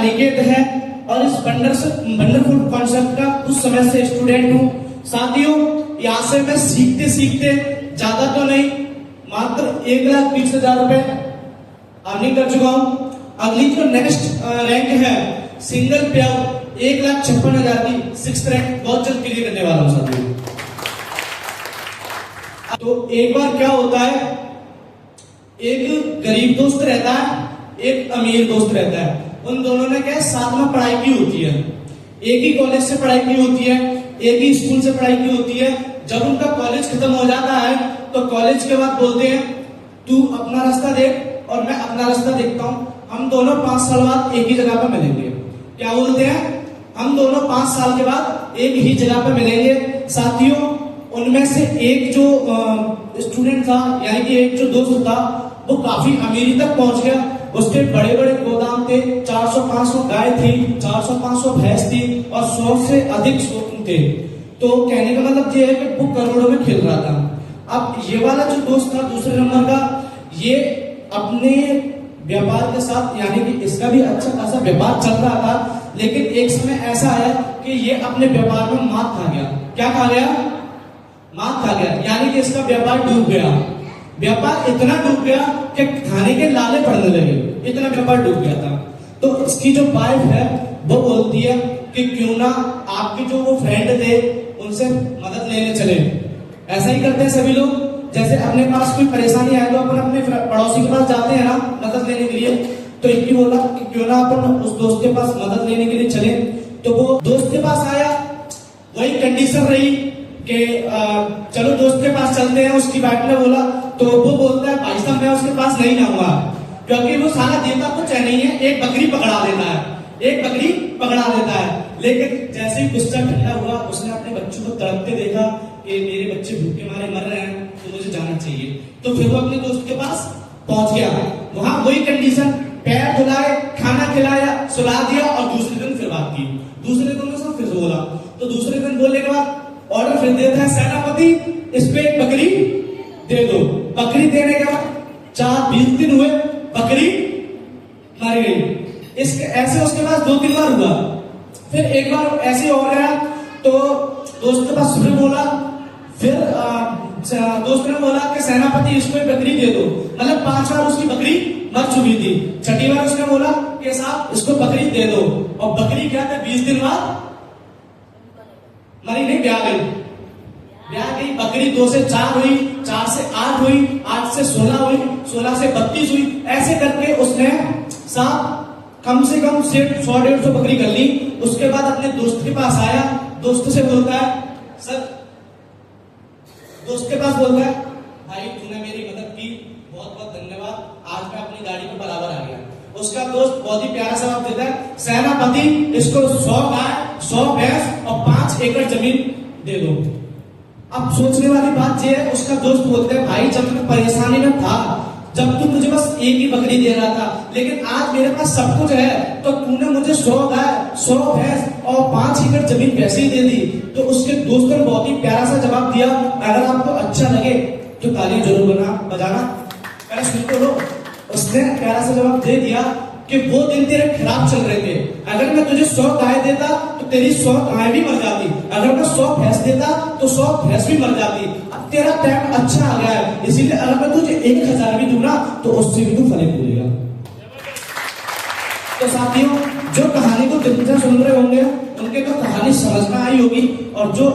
अनिकेत है और इस वंडरफुल कॉन्सेप्ट का कुछ समय से स्टूडेंट हूँ। साथियों, यहाँ से मैं सीखते सीखते ज्यादा तो नहीं, मात्र 1,20,000 रुपए अर्निंग कर चुका हूँ। अगली जो नेक्स्ट रैंक है सिंगल पे आउट 1,56,000 की 6th रैंक बहुत जल्द क्लियर करने वाला हूँ साथियों। तो एक बार क्या होता है, एक गरीब दोस्त रहता है, एक अमीर दोस्त रहता है। उन दोनों ने क्या साथ में पढ़ाई की होती है, एक ही कॉलेज से पढ़ाई की होती है, एक ही स्कूल से पढ़ाई की होती है। जब उनका कॉलेज खत्म हो जाता है तो कॉलेज के बाद बोलते हैं तू अपना रास्ता देख और मैं अपना रास्ता देखता हूँ, हम दोनों 5 साल बाद एक ही जगह पर मिलेंगे। क्या बोलते हैं, हम दोनों 5 साल के बाद एक ही जगह पर मिलेंगे। साथियों, उनमें से एक जो स्टूडेंट था, यानी कि एक जो दोस्त था, वो काफी अमीरी तक पहुंच गया। उसके बड़े बड़े गोदाम थे, 400-500 गाय थी, 400-500 भैंस थी और 100 से अधिक शोरूम थे। तो कहने का मतलब ये है कि वो करोड़ों में खेल रहा था। अब ये वाला जो दोस्त था दूसरे नंबर का, ये अपने व्यापार के साथ, यानी कि इसका भी अच्छा खासा व्यापार चल रहा था, लेकिन एक समय ऐसा आया कि ये अपने व्यापार में मात खा गया। क्या खा गया? मात खा गया, यानी कि इसका व्यापार डूब गया। व्यापार इतना डूब गया कि खाने के लाले पड़ने लगे, इतना व्यापार डूब गया था। तो इसकी जो वाइफ है वो बोलती है कि क्यों ना आपके जो वो फ्रेंड थे उनसे मदद लेने चले। ऐसा ही करते हैं सभी लोग, जैसे अपने पास कोई परेशानी आए तो अपन अपने पड़ोसी के पास जाते हैं ना मदद लेने के लिए। तो इनकी बोला कि क्यों ना अपन उस दोस्त के पास मदद लेने के लिए चले। तो वो दोस्त के पास आया, वही कंडीशन रही कि चलो दोस्त के पास चलते हैं। उसकी वाइफ ने बोला, तो वो बोलता है भाई साहब मैं उसके पास नहीं जाऊंगा, क्योंकि वो सारा देता कुछ नहीं है, एक बकरी पकड़ा देता है, एक बकरी पकड़ा देता है। लेकिन जैसे ही गुस्सा ठंडा हुआ, उसने अपने बच्चों को तड़पते देखा कि मेरे बच्चे भूखे मारे मर रहे हैं, तो मुझे जाना चाहिए। तो फिर वो अपने दोस्त के पास पहुंच गया। वहां वही कंडीशन, पैर धुलाए, खाना खिलाया, सुला दिया और दूसरे दिन फिर बात की। दूसरे दिन उसने फिर बोला, तो दूसरे दिन बोलने के बाद ऑर्डर फिर देता है, सेनापति इस पे एक बकरी दे दो। बकरी देने के बाद 4-20 दिन हुए, बकरी मर गई। इसके ऐसे उसके पास 2-3 बार हुआ। फिर एक बार ऐसे हो गया तो दोस्त के पास सुबह बोला, फिर दोस्त ने बोला कि सेनापति इसको एक बकरी दे दो। मतलब 5 बार उसकी बकरी मर चुकी थी। 6ठी बार उसने बोला कि साहब इसको बकरी दे दो, और बकरी क्या था 20 दिन बाद मरी नहीं, ब्याह गई। बकरी 2 से 4 हुई, 4 से 8 हुई, 8 से 16 हुई, 16 से 32 हुई। ऐसे करके उसने साहब कम से कम 100-150 बकरी कर ली। उसके बाद अपने दोस्त के पास आया, दोस्त से बोलता है सर, दोस्त के पास बोलता है भाई तूने मेरी मदद की, बहुत बहुत धन्यवाद, आज मैं अपनी गाड़ी के बराबर आ गया। उसका दोस्त बहुत ही प्यारा जवाब देता है, सेनापति इसको 100 गाय, 100 भैंस और 5 एकड़ जमीन दे दो। अब सोचने वाली बात यह है, उसका दोस्त बोलता है भाई जब मैं परेशानी में था, जब तू मुझे बस एक ही बकरी दे रहा था, लेकिन आज मेरे पास सब कुछ है, तो तूने मुझे 100 गाय, 100 भैंस और 5 एकड़ जमीन वैसे ही दे दी। तो उसके दोस्त ने बहुत ही प्यारा सा जवाब दिया, अगर आपको अच्छा लगे तो ताली जरूर बजाना, पहले सुन तो लो। उसने प्यारा सा जवाब दे दिया कि वो दिन तेरे खराब चल रहे थे, अगर मैं तुझे 100 गाय देता तो तेरी 100 गाय भी मर जाती, अगर मैं 100 भैंस देता तो 100 भैंस भी मर जाती। अब तेरा टाइम अच्छा आ गया है, इसीलिए अगर मैं तुझे 1,000 भी दूंगा तो उससे भी तू फले फूलेगा। तो साथियों, जो कहानी को दिल से सुन रहे होंगे उनके तो कहानी समझ में आई होगी, और जो